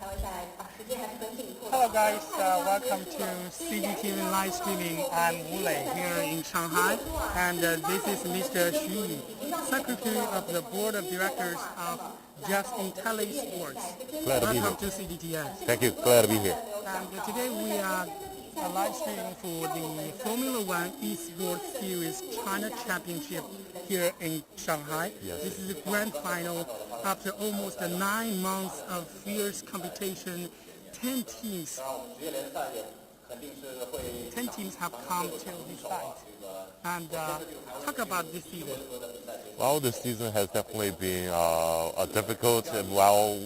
Hello guys, welcome to CGTN live streaming. I'm Wu Lei here in Shanghai, and this is Mr. Xu Yi, Secretary of the Board of Directors of Just Sports. Glad to be Welcome here. to CGTN. Thank you. Glad to be here. And today we are live streaming for the Formula One Esports Series China Championship here in Shanghai. Yes. This is the grand final. After almost 9 months of fierce competition, 10 teams have come to this site. And talk about this season. Well, this season has definitely been a difficult and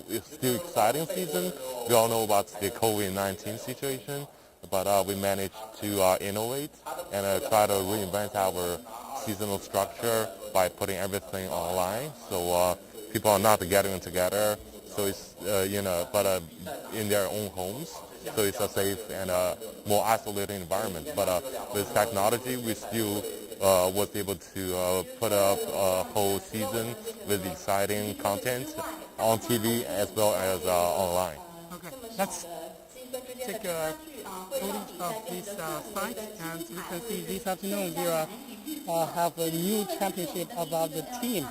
it's still exciting season. We all know about the COVID-19 situation, but we managed to innovate and try to reinvent our seasonal structure by putting everything online. So people are not gathering together. So it's, but in their own homes. So it's a safe and more isolated environment. But with technology, we still was able to put up a whole season with exciting content on TV as well as online. Okay, let's take a footage of this site, and you can see this afternoon there have a new championship about the team.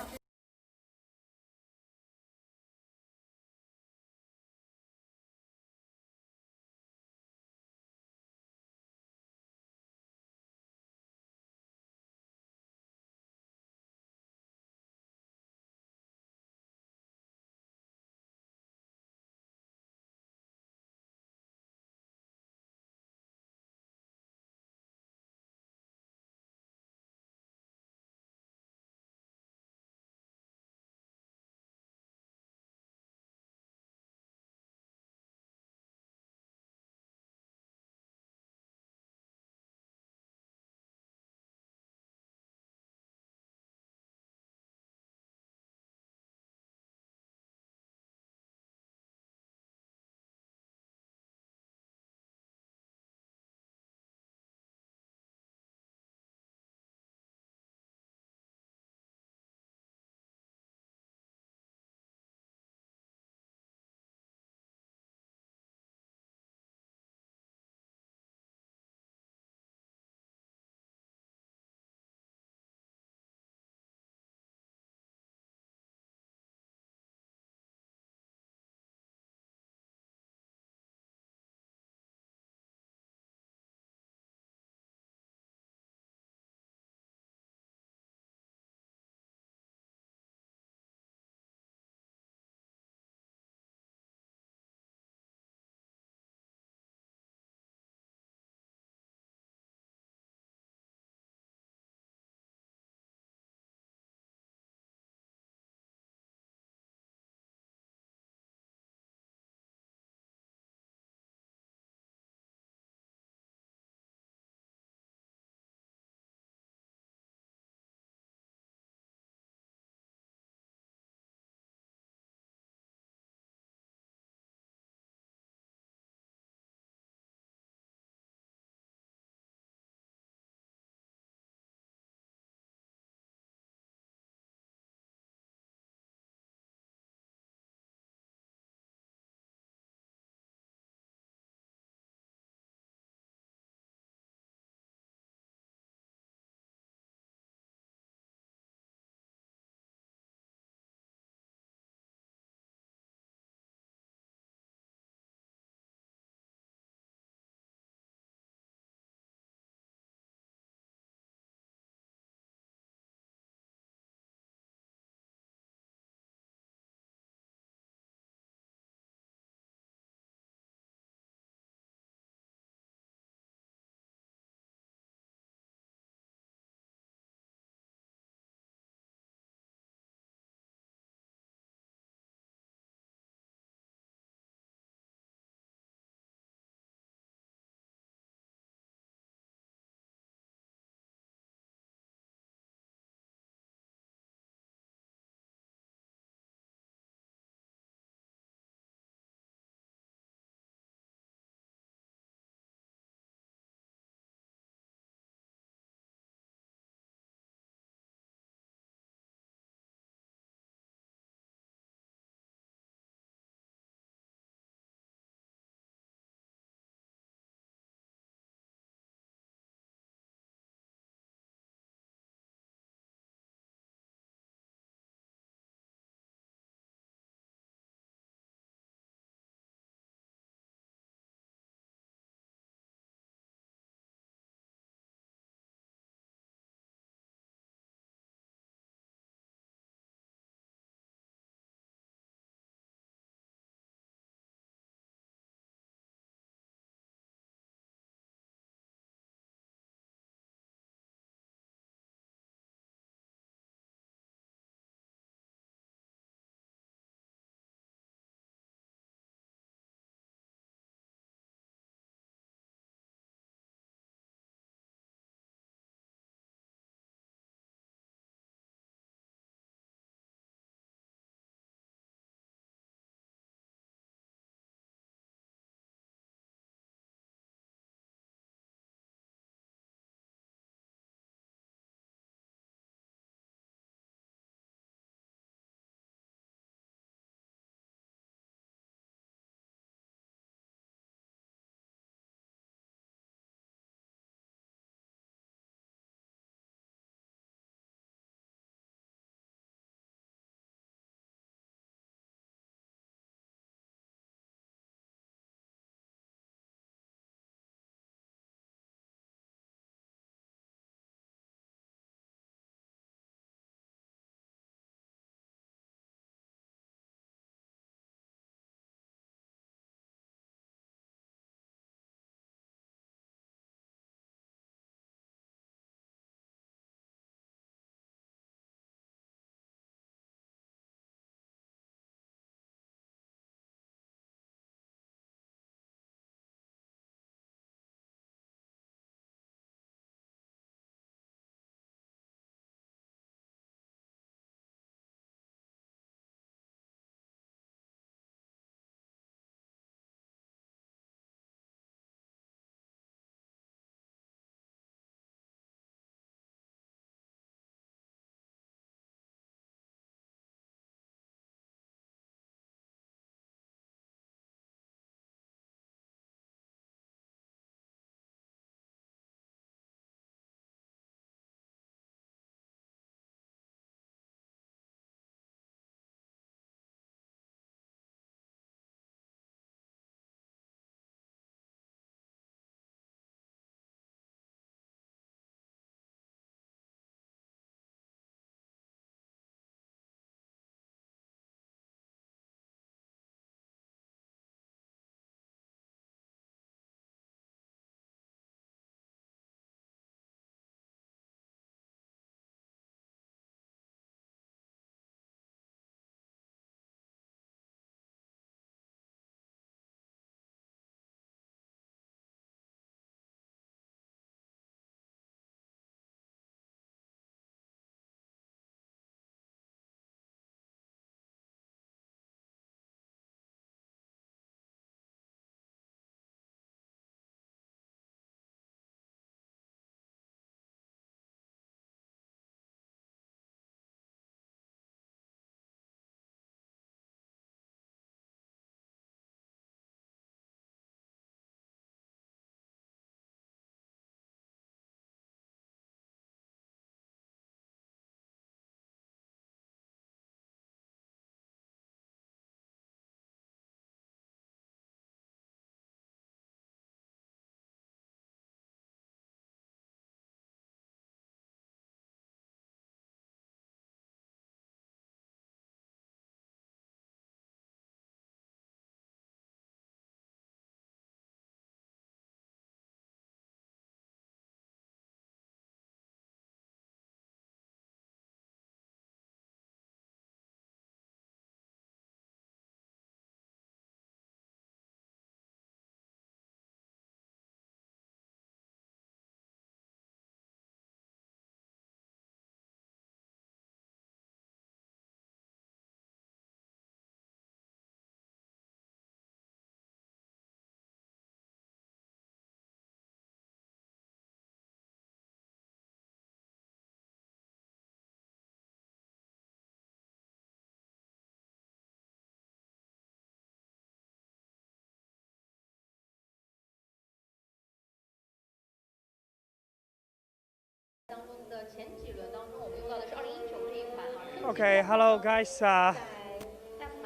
Okay, hello guys.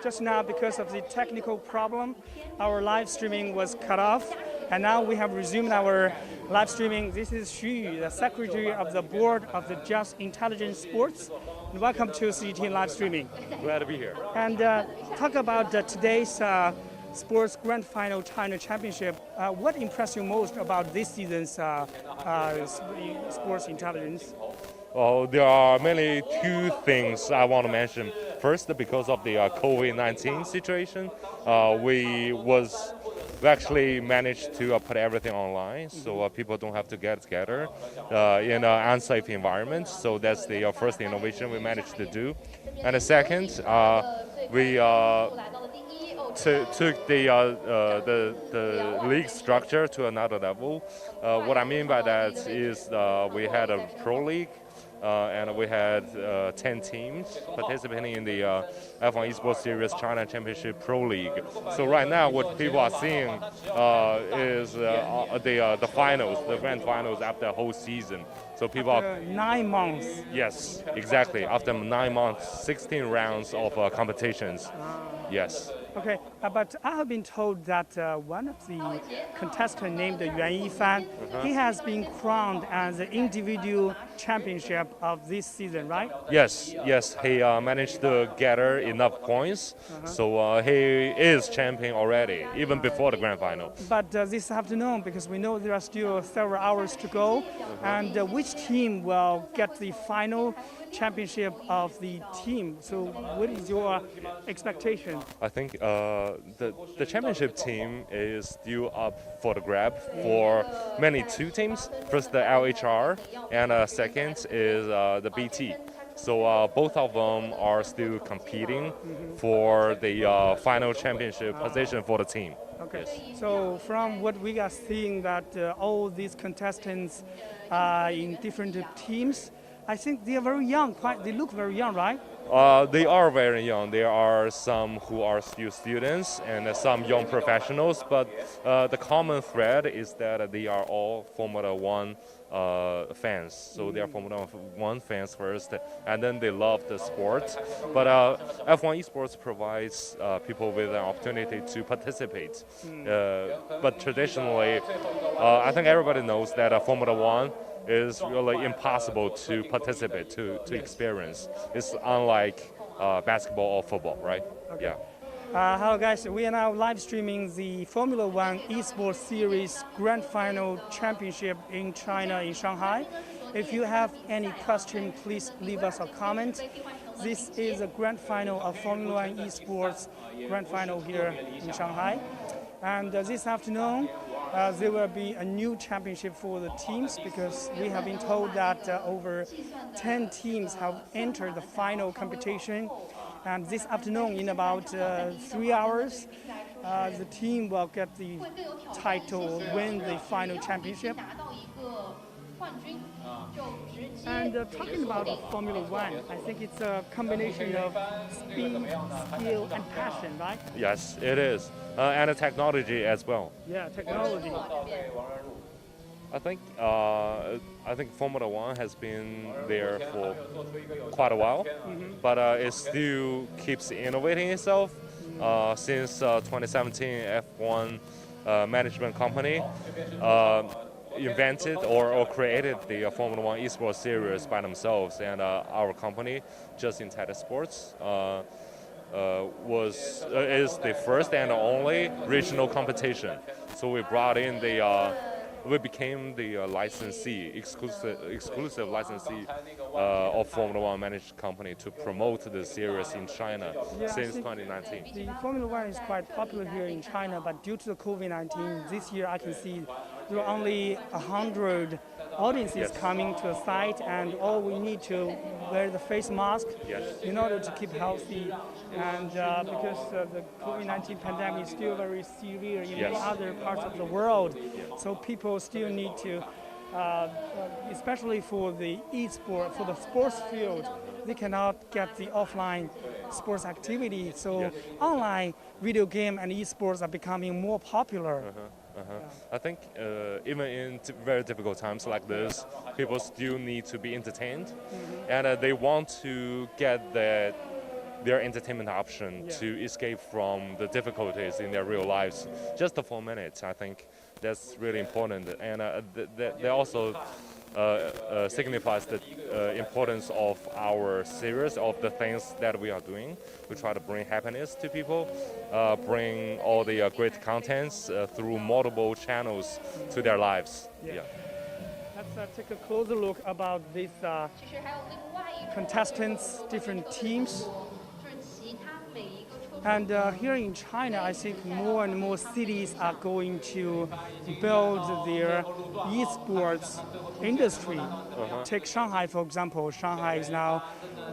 Just now, because of the technical problem, our live streaming was cut off, and now we have resumed our live streaming. This is Xu Yu, the Secretary of the Board of the Just Intelligent Sports, and welcome to CGTN live streaming. Glad to be here. And talk about today's Sports Grand Final China Championship. What impressed you most about this season's Sports Intelligence? Well, there are mainly two things I want to mention. First, because of the COVID-19 situation, we actually managed to put everything online, so people don't have to get together in an unsafe environment. So that's the first innovation we managed to do. And the second, we took the league structure to another level. What I mean by that is we had a pro league. And we had 10 teams participating in the F1 Esports Series China Championship Pro League. So right now, what people are seeing is the finals, the grand finals after the whole season. So people are 9 months. Yes, exactly. After 9 months, 16 rounds of competitions. Yes. Okay, but I have been told that one of the contestants named Yuan Yifan, he has been crowned as the individual championship of this season, right? Yes, he managed to gather enough points, so he is champion already, even before the grand final. But this afternoon, because we know there are still several hours to go, and which team will get the final championship of the team? So what is your expectation? I think the championship team is still up for the grab for mainly two teams. First, the LHR, and second is the BT. So both of them are still competing for the final championship position for the team. Okay. Yes. So from what we are seeing, that all these contestants in different teams, I think they are very young. They look very young, right? They are very young. There are some who are still students and some young professionals, but the common thread is that they are all Formula One fans. So they are Formula One fans first, and then they love the sport. But F1 Esports provides people with an opportunity to participate. But traditionally, I think everybody knows that Formula One is really impossible to participate, to experience. It's unlike basketball or football, right? Okay. Yeah. Hello guys, we are now live streaming the Formula One Esports Series Grand Final Championship in China, in Shanghai. If you have any question, please leave us a comment. This is a Grand Final of Formula One Esports Grand Final here in Shanghai. And this afternoon, there will be a new championship for the teams, because we have been told that over 10 teams have entered the final competition. And this afternoon, in about 3 hours, the team will get the title, win the final championship. And talking about Formula One, I think it's a combination of speed, skill, and passion, right? Yes, it is. And the technology as well. Yeah, technology. I think Formula One has been there for quite a while, but it still keeps innovating itself. Since 2017, F1 management company invented or created the Formula One Esports Series by themselves, and our company, Just Intelligent Sports, is the first and only regional competition. So we brought in we became the licensee, exclusive licensee of Formula One managed company to promote the series in China since 2019. The Formula One is quite popular here in China, but due to the COVID-19, this year I can see there are only 100 audiences coming to the site, and all we need to wear the face mask in order to keep healthy. And because the COVID-19 pandemic is still very severe in many other parts of the world, so people still need to, especially for the e-sport, for the sports field, they cannot get the offline sports activity. So online video game and esports are becoming more popular. I think even in very difficult times like this, people still need to be entertained, and they want to get their entertainment option to escape from the difficulties in their real lives just for a minute. I think that's really important, and they also signifies the importance of our series, of the things that we are doing. We try to bring happiness to people, bring all the great contents through multiple channels to their lives. Yeah. Let's take a closer look about these contestants, different teams. And here in China, I think more and more cities are going to build their esports industry. Take Shanghai, for example. Shanghai is now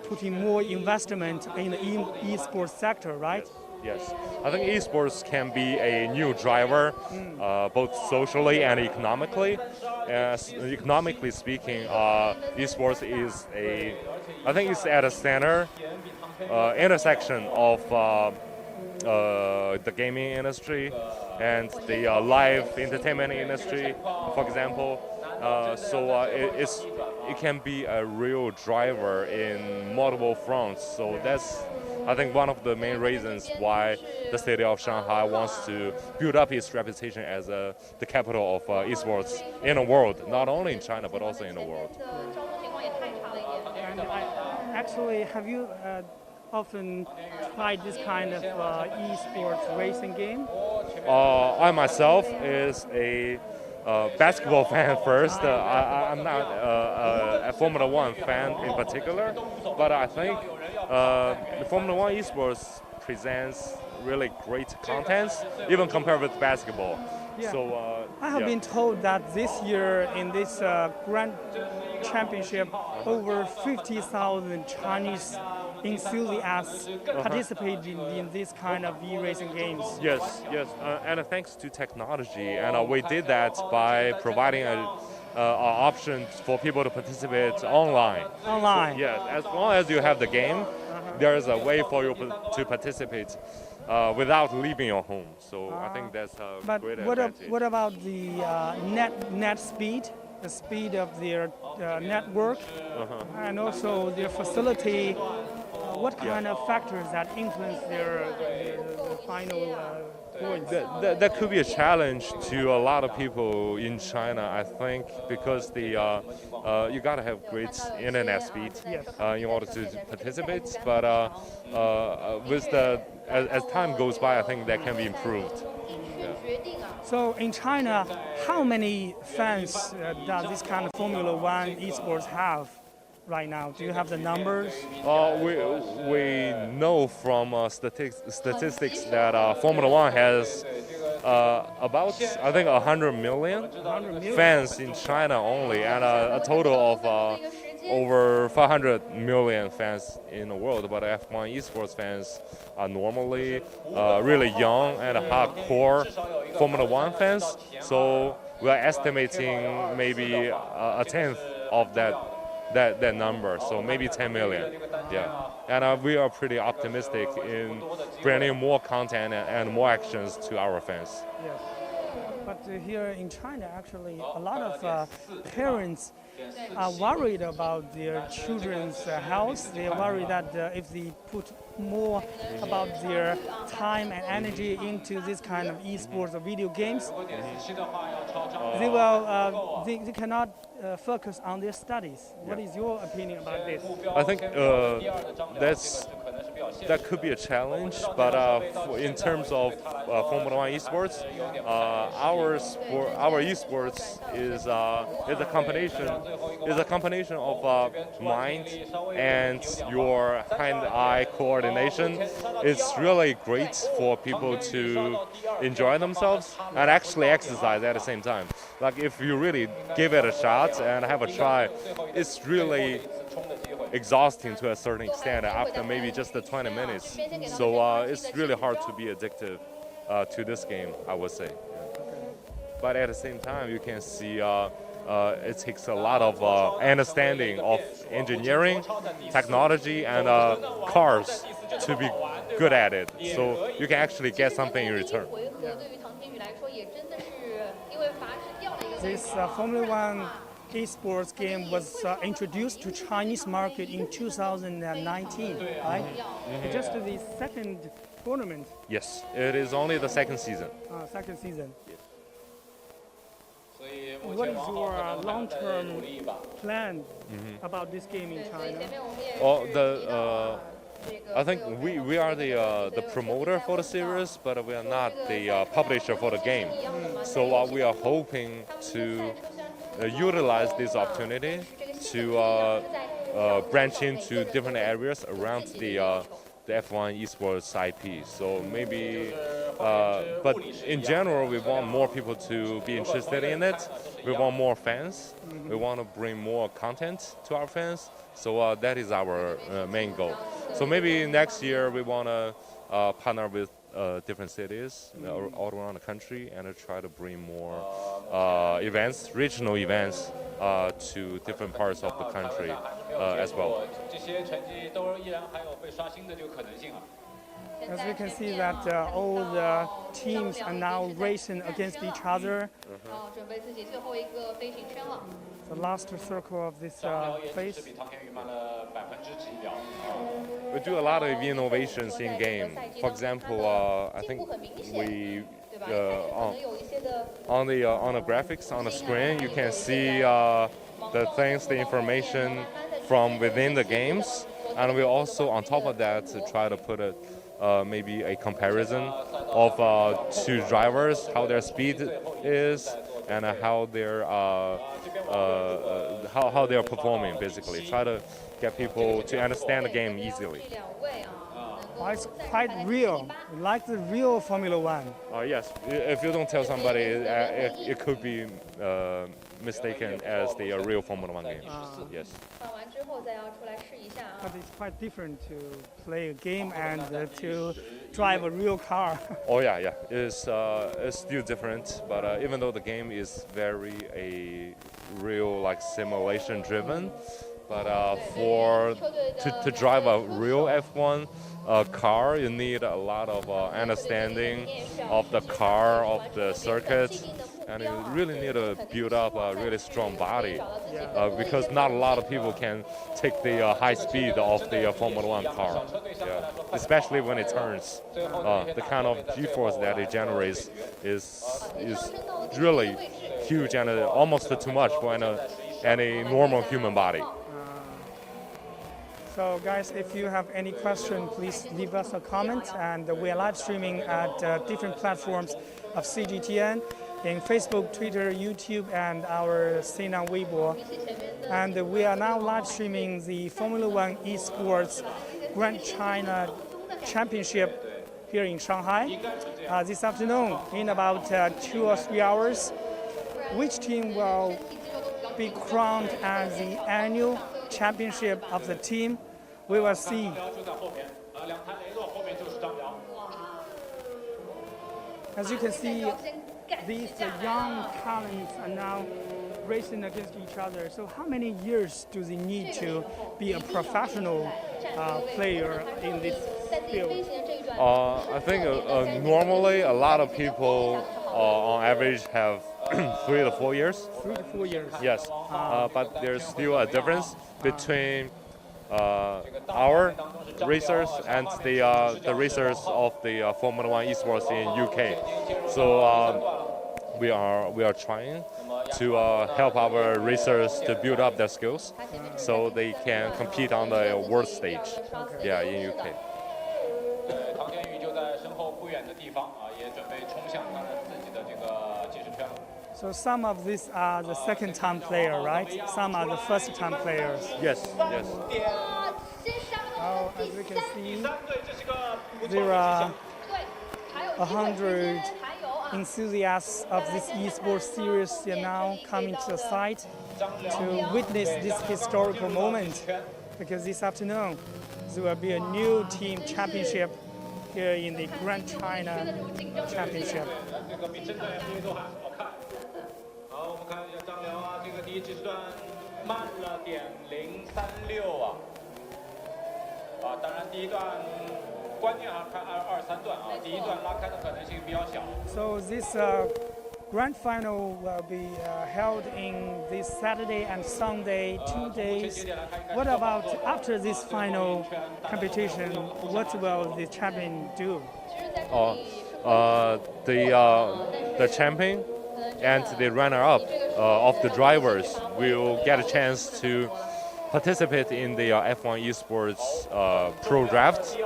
putting more investment in the esports sector, right? Yes, I think esports can be a new driver, both socially and economically. Economically speaking, esports is I think it's at a center, intersection of the gaming industry and the live entertainment industry, for example. It can be a real driver in multiple fronts. So that's, I think, one of the main reasons why the city of Shanghai wants to build up its reputation as the capital of esports in the world, not only in China but also in the world. And actually, have you often tried this kind of esports racing game? I myself is a basketball fan first. I'm not a Formula One fan in particular, but I think the Formula One esports presents really great contents, even compared with basketball. Yeah. So I have been told that this year in this Grand Championship, over 50,000 Chinese enthusiasts participated in this kind of e-racing games. Yes, and thanks to technology, and we did that by providing an option for people to participate online. Online. Yes, as long as you have the game, there is a way for you to participate without leaving your home. So I think that's a great advantage. What about the net speed? The speed of their network, and also their facility. What kind of factors that influence their final points? That could be a challenge to a lot of people in China, I think, because you gotta have great internet speed in order to participate. But as time goes by, I think that can be improved. So in China, how many fans does this kind of Formula One esports have right now? Do you have the numbers? We know from statistics that Formula One has about, I think, 100 million fans in China only, and a total of over 500 million fans in the world. But F1 esports fans are normally really young and hardcore Formula One fans. So we are estimating maybe a tenth of that number, so maybe 10 million. Yeah, and we are pretty optimistic in bringing more content and more actions to our fans. Yes. But here in China, actually, a lot of parents are worried about their children's health. They are worried that if they put more about their time and energy into this kind of esports or video games, they cannot focus on their studies. What is your opinion about this? I think that could be a challenge, but in terms of Formula One esports, our esports is a combination of mind and your hand-eye coordination. It's really great for people to enjoy themselves and actually exercise at the same time. Like if you really give it a shot and have a try, it's really exhausting to a certain extent after maybe just the 20 minutes. So it's really hard to be addictive to this game, I would say. But at the same time, you can see it takes a lot of understanding of engineering, technology, and cars to be good at it. So you can actually get something in return. This Formula One esports game was introduced to Chinese market in 2019, right? Just the second tournament. Yes, it is only the second season. Second season. What is your long-term plan about this game in China? I think we are the promoter for the series, but we are not the publisher for the game. So we are hoping to utilize this opportunity to branch into different areas around the F1 esports IP. So maybe, but in general, we want more people to be interested in it. We want more fans. We want to bring more content to our fans. So that is our main goal. So maybe next year we want to partner with different cities all around the country and try to bring more events, regional events, to different parts of the country as well. As we can see that all the teams are now racing against each other. The last circle of this phase. We do a lot of innovations in game. For example, I think we on the graphics on the screen you can see the things, the information from within the games, and we also on top of that to try to put it maybe a comparison of two drivers, how their speed is, and how they're performing. Basically, try to get people to understand the game easily. It's quite real, like the real Formula One. Yes, if you don't tell somebody, it could be mistaken as the real Formula One game. Yes. But it's quite different to play a game and to drive a real car. Oh yeah. It's still different, but even though the game is very a real like simulation driven, but to drive a real F1 car, you need a lot of understanding of the car, of the circuit, and you really need to build up a really strong body because not a lot of people can take the high speed of the Formula One car, especially when it turns. The kind of G-force that it generates is really huge and almost too much for any normal human body. So guys, if you have any question, please leave us a comment, and we are live streaming at different platforms of CGTN in Facebook, Twitter, YouTube, and our Sinan Weibo. And we are now live streaming the Formula One Esports Grand China Championship here in Shanghai this afternoon in about 2 or 3 hours. Which team will be crowned as the annual championship of the team? We will see. As you can see, these young talents are now racing against each other. So how many years do they need to be a professional player in this field? I think normally a lot of people on average have 3 to 4 years. 3 to 4 years. Yes, but there's still a difference between our racers and the racers of the Formula One esports in UK. So we are trying to help our racers to build up their skills so they can compete on the world stage. Yeah, in UK. So some of these are the second-time player, right? Some are the first-time players. Yes. As we can see, there are 100 enthusiasts of this esports series are now coming to the site to witness this historical moment, because this afternoon there will be a new team championship here in the Grand China Championship. 我们看一下张辽啊，这个第一计时段慢了点0.036啊，当然第一段关键还看2、3段啊，第一段拉开的可能性比较小。So this grand final will be held in this Saturday and Sunday, 2 days. What about after this final competition? What will the champion do? The champion and the runner-up of the drivers will get a chance to participate in the F1 Esports Pro Draft,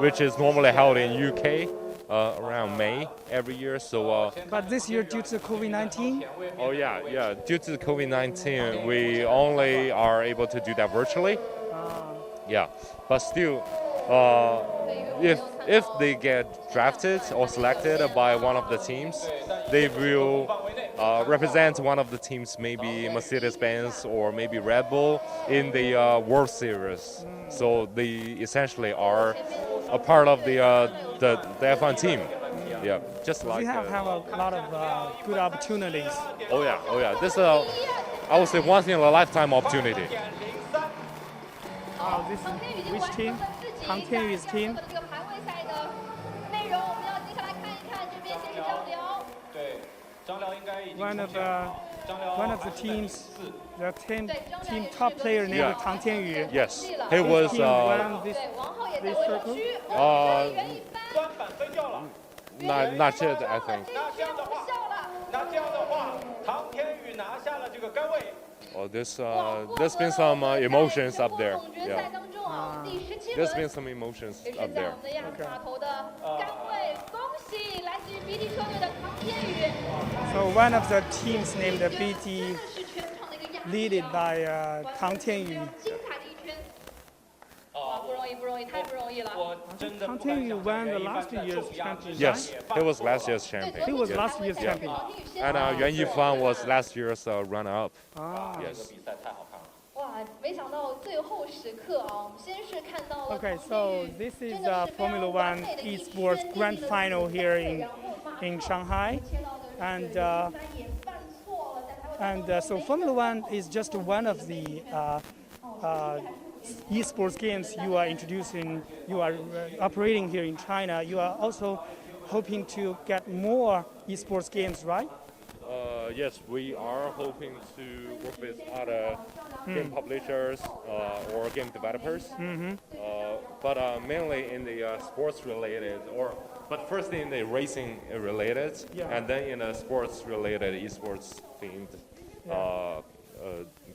which is normally held in UK around May every year. So, but this year, due to COVID-19? Oh yeah. Due to COVID-19, we only are able to do that virtually. Yeah, but still, if they get drafted or selected by one of the teams, they will represent one of the teams, maybe Mercedes-Benz or maybe Red Bull, in the World Series. So they essentially are a part of the F1 team. Yeah, just like. We have a lot of good opportunities. Oh yeah. This is I would say once in a lifetime opportunity. This is which team? Tang Tianyu's team. One of the teams, the team top player named Tang Tianyu. Yes, he was. This circle. Not yet, I think. Oh, there's been some emotions up there. Yeah. There's been some emotions up there. So one of the teams named BT, led by Tang Tianyu. Tang Tianyu won the last year's championship. Yes, he was last year's champion. He was last year's champion. And Yuan Yifan was last year's runner-up. Yes. Okay, so this is the Formula One Esports Grand Final here in Shanghai, and so Formula One is just one of the esports games you are introducing, you are operating here in China. You are also hoping to get more esports games, right? Yes, we are hoping to work with other game publishers or game developers, but mainly in the sports related, but first in the racing related, and then in the sports related esports themed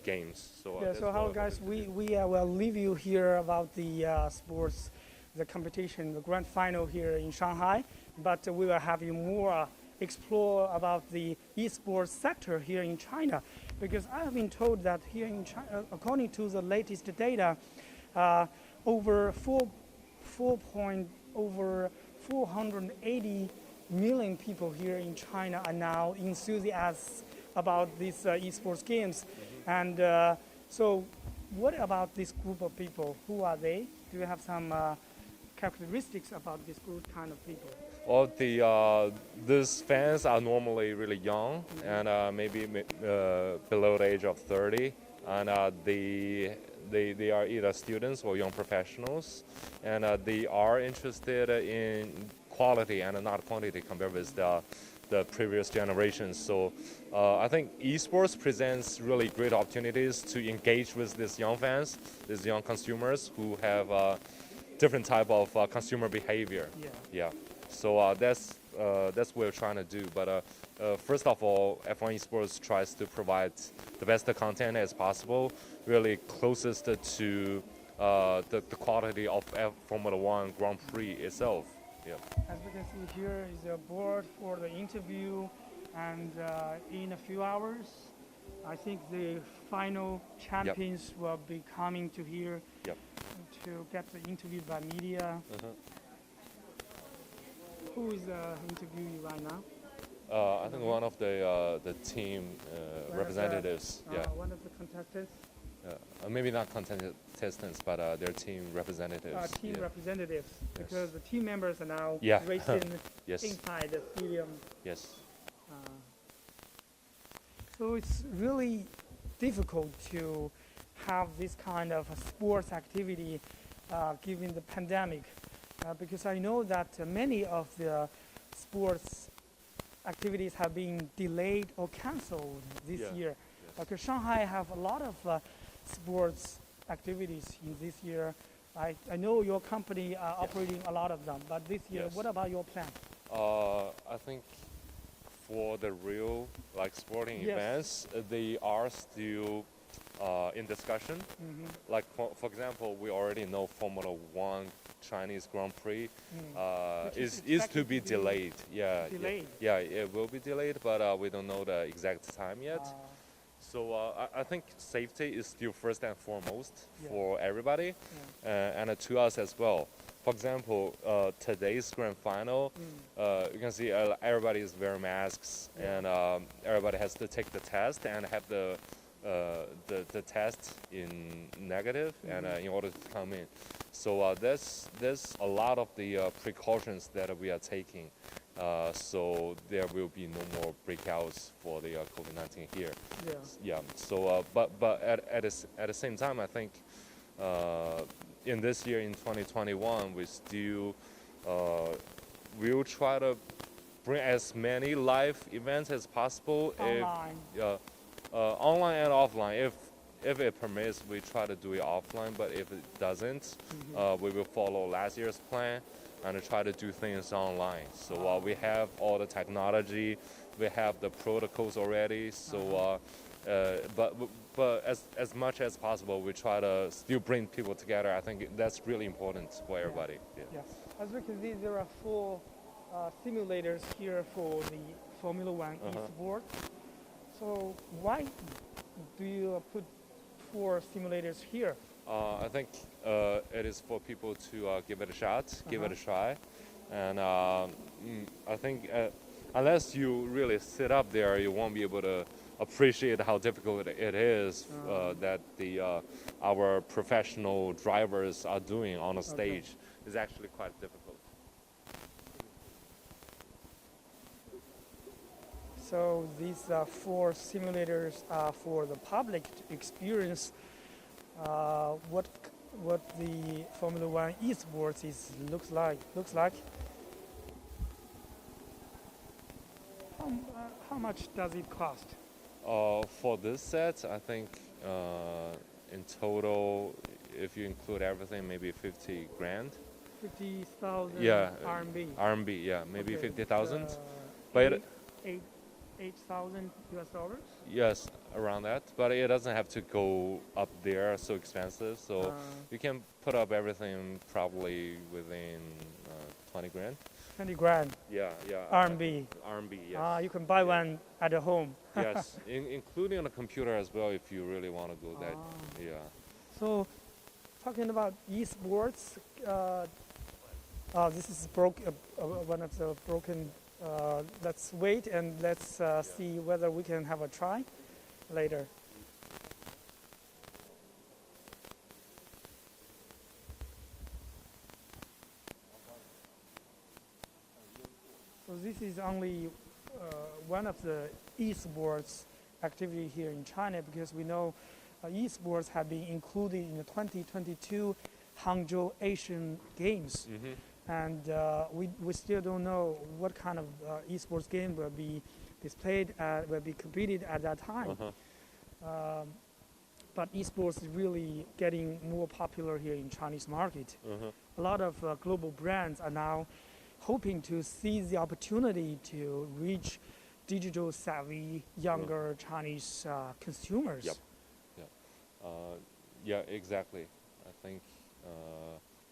games. So hello guys, we will leave you here about the sports, the competition, the grand final here in Shanghai, but we will have you more explore about the esports sector here in China, because I have been told that here in China, according to the latest data, over 480 million people here in China are now enthusiasts about these esports games. And so what about this group of people? Who are they? Do you have some characteristics about this group kind of people? Well, these fans are normally really young and maybe below the age of 30, and they are either students or young professionals, and they are interested in quality and not quantity compared with the previous generations. So I think esports presents really great opportunities to engage with these young fans, these young consumers who have different type of consumer behavior. Yeah. So that's what we're trying to do. But first of all, F1 Esports tries to provide the best content as possible, really closest to the quality of Formula One Grand Prix itself. Yeah. As we can see, here is a board for the interview, and in a few hours, I think the final champions will be coming to here to get interviewed by media. Who is interviewing you right now? I think one of the team representatives. One of the contestants. Maybe not contestants, but their team representatives. Team representatives, because the team members are now racing inside the stadium. Yes. So it's really difficult to have this kind of sports activity given the pandemic, because I know that many of the sports activities have been delayed or cancelled this year. Because Shanghai have a lot of sports activities this year. I know your company are operating a lot of them, but this year, what about your plan? I think for the real sporting events, they are still in discussion. Like for example, we already know Formula One Chinese Grand Prix is to be delayed. It will be delayed, but we don't know the exact time yet. So I think safety is still first and foremost for everybody, and to us as well. For example, today's grand final, you can see everybody is wearing masks, and everybody has to take the test and have the test in negative, and in order to come in. So there's a lot of the precautions that we are taking. So there will be no more breakouts for the COVID-19 here. So but at the same time, I think in this year, in 2021, we still will try to bring as many live events as possible. Online. Online and offline. If it permits, we try to do it offline. But if it doesn't, we will follow last year's plan and try to do things online. So we have all the technology, we have the protocols already. So, but as much as possible, we try to still bring people together. I think that's really important for everybody. As we can see, there are 4 simulators here for the Formula One eSport. So why do you put 4 simulators here? I think it is for people to give it a shot, give it a try. And I think unless you really sit up there, you won't be able to appreciate how difficult it is that our professional drivers are doing on a stage. It's actually quite difficult. So these 4 simulators are for the public to experience what the Formula One eSports looks like. How much does it cost? For this set, I think in total, if you include everything, maybe 50 grand. 50,000 RMB. RMB, maybe 50,000. But 8,000 US dollars? Yes, around that. But it doesn't have to go up there so expensive. So you can put up everything probably within 20 grand. 20 grand. RMB. RMB, yes. You can buy one at home. Yes, including on a computer as well if you really want to go that. So, talking about esports, this is one of the broken. Let's wait and let's see whether we can have a try later. So this is only one of the esports activity here in China, because we know esports have been included in the 2022 Hangzhou Asian Games. And we still don't know what kind of esports game will be displayed, will be competed at that time. But esports is really getting more popular here in Chinese market. A lot of global brands are now hoping to seize the opportunity to reach digital savvy younger Chinese consumers. Exactly. I think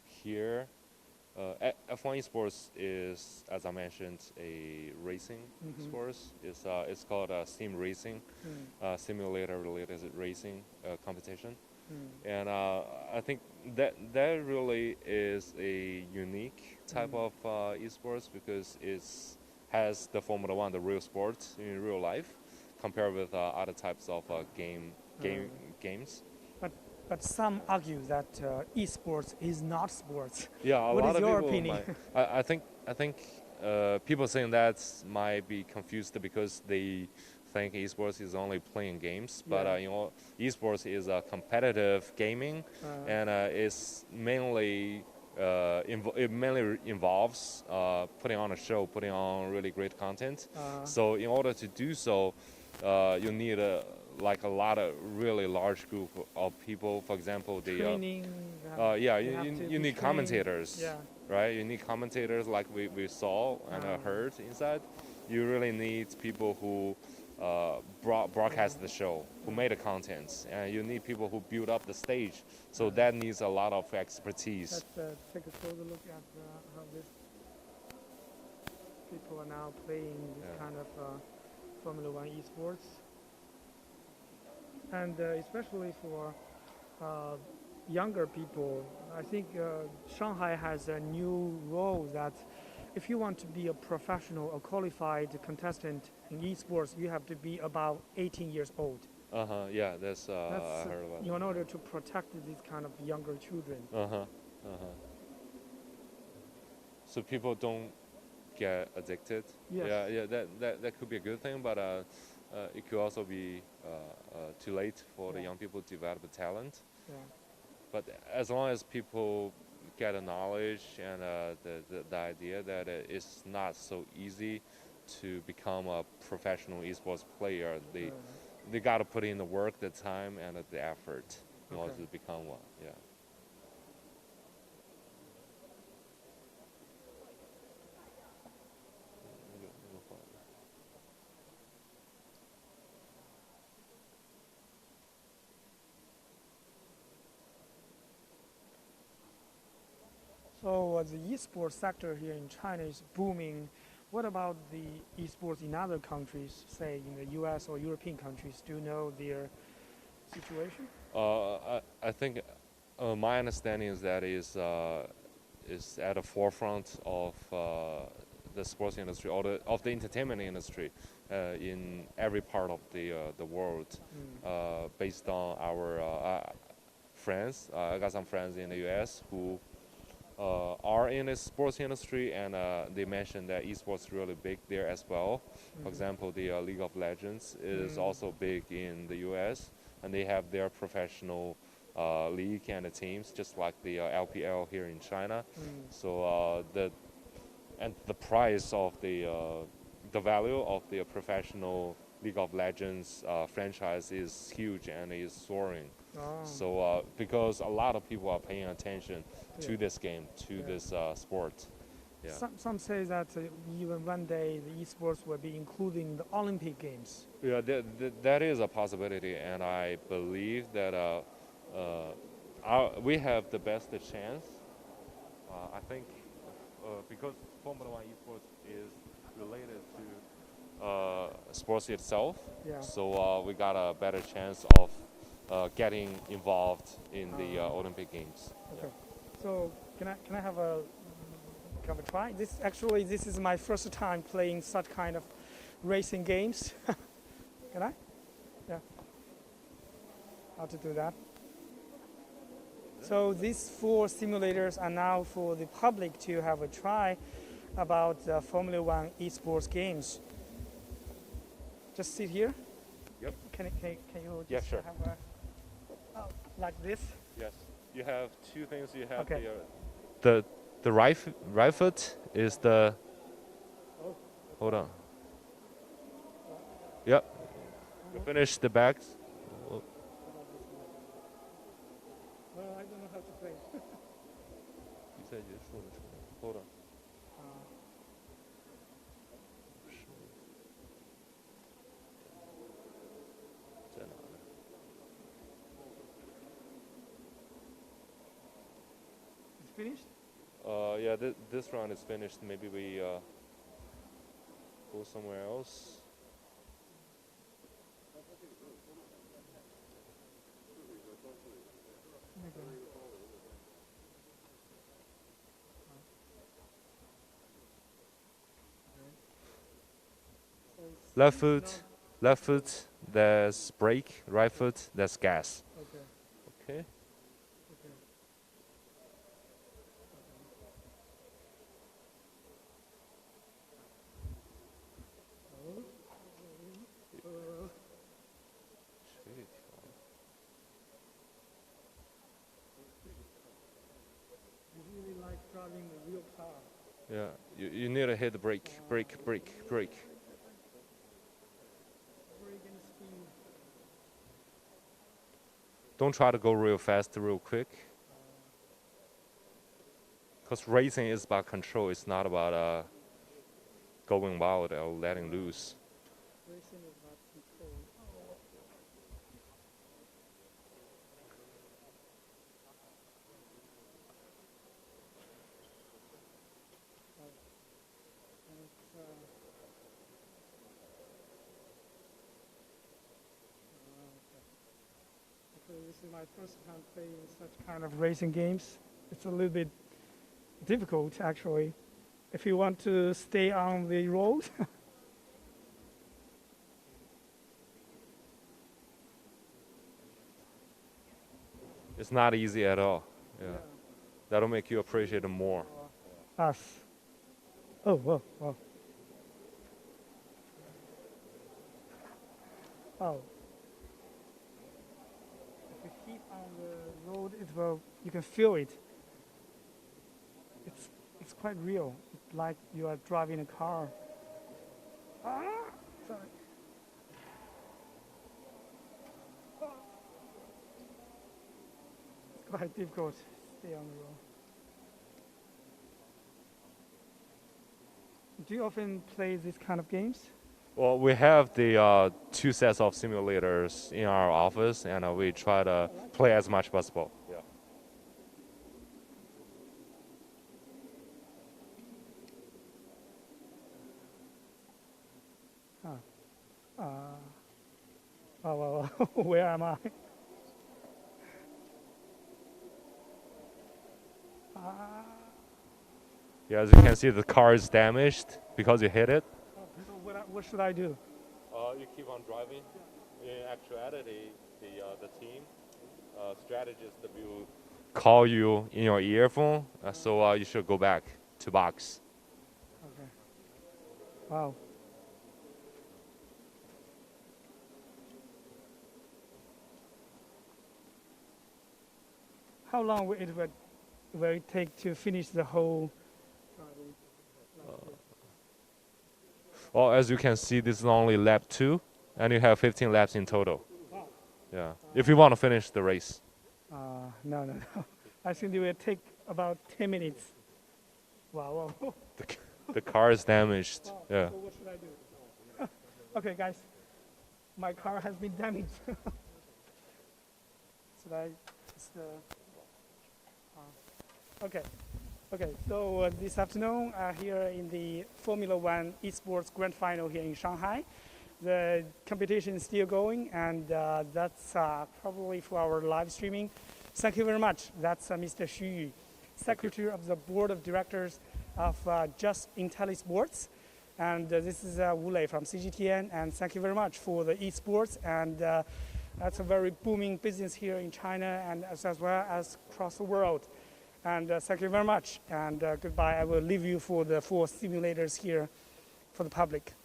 here F1 Esports is, as I mentioned, a racing sports. It's called sim racing, simulator-related racing competition. And I think that really is a unique type of esports, because it has the Formula One, the real sports in real life, compared with other types of games. But some argue that esports is not sports. What is your opinion? I think people saying that might be confused because they think esports is only playing games. But esports is a competitive gaming, and it's mainly it mainly involves putting on a show, putting on really great content. So in order to do so, you need a lot of really large group of people. For example, the Training. you need commentators, Yeah. right? You need commentators like we saw and heard inside. You really need people who broadcast the show, who made the content, and you need people who build up the stage. So that needs a lot of expertise. Let's take a closer look at how this people are now playing this kind of Formula One esports, and especially for younger people. I think Shanghai has a new rule that if you want to be a professional or qualified contestant in esports, you have to be about 18 years old. Yeah, that's I heard about. In order to protect these kind of younger children. So people don't get addicted. Yes. Yeah, that could be a good thing, but it could also be too late for the young people to develop the talent. Yeah. But as long as people get the knowledge and the idea that it's not so easy to become a professional esports player, they got to put in the work, the time, and the effort in order to become one. Yeah. So the esports sector here in China is booming. What about the esports in other countries, say in the US or European countries? Do you know their situation? I think my understanding is that is at the forefront of the sports industry or of the entertainment industry in every part of the world. Based on our friends, I got some friends in the US who are in the sports industry, and they mentioned that esports is really big there as well. For example, the League of Legends is also big in the US, and they have their professional league and the teams, just like the LPL here in China. So the price of the value of the professional League of Legends franchise is huge and is soaring. So because a lot of people are paying attention to this game, to this sport. Yeah. Some say that even one day the esports will be including the Olympic Games. Yeah, that is a possibility, and I believe that we have the best chance. I think because Formula One esports is related to sports itself, so we got a better chance of getting involved in the Olympic Games. Okay. So can I have a try? This is my first time playing such kind of racing games. Can I? Yeah. How to do that? So these 4 simulators are now for the public to have a try about Formula One esports games. Just sit here. Yep. Can you just sure. have like this? Yes. You have 2 things. You have The right foot is the. Hold on. Yep. You finish the backs. Well, I don't know how to play. Hold on. It's finished? Yeah, this round is finished. Maybe we go somewhere else. Left foot, there's brake. Right foot, there's gas. Okay. Really like driving a real car. Yeah, you need to hit the brake. Brake and speed. Don't try to go real fast, real quick. Because racing is about control. It's not about going wild or letting loose. Racing is about control. This is my first time playing such kind of racing games. It's a little bit difficult, actually, if you want to stay on the road. It's not easy at all. Yeah. That'll make you appreciate it more. Us. Oh, whoa, whoa. Oh. If you keep on the road, it will. You can feel it. It's quite real. It's like you are driving a car. Ah, sorry. It's quite difficult to stay on the road. Do you often play these kind of games? Well, we have the 2 sets of simulators in our office, and we try to play as much as possible. Yeah. Oh, where am I? Yeah, as you can see, the car is damaged because you hit it. So what should I do? You keep on driving. In actuality, the team strategist will call you in your earphone, so you should go back to box. Okay. Wow. How long will it take to finish the whole? Well, as you can see, this is only lap 2, and you have 15 laps in total. Wow. Yeah, if you want to finish the race. No. I think it will take about 10 minutes. Wow. The car is damaged. Wow. Yeah. So what should I do? Okay, guys, my car has been damaged. Should I just? Okay. So this afternoon, here in the Formula One Esports Grand Final here in Shanghai, the competition is still going, and that's probably for our live streaming. Thank you very much. That's Mr. Xu Yu, Secretary of the Board of Directors of Just IntelliSports. And this is Wu Lei from CGTN, and thank you very much for the esports. And that's a very booming business here in China and as well as across the world. And thank you very much, and goodbye. I will leave you for the 4 simulators here for the public.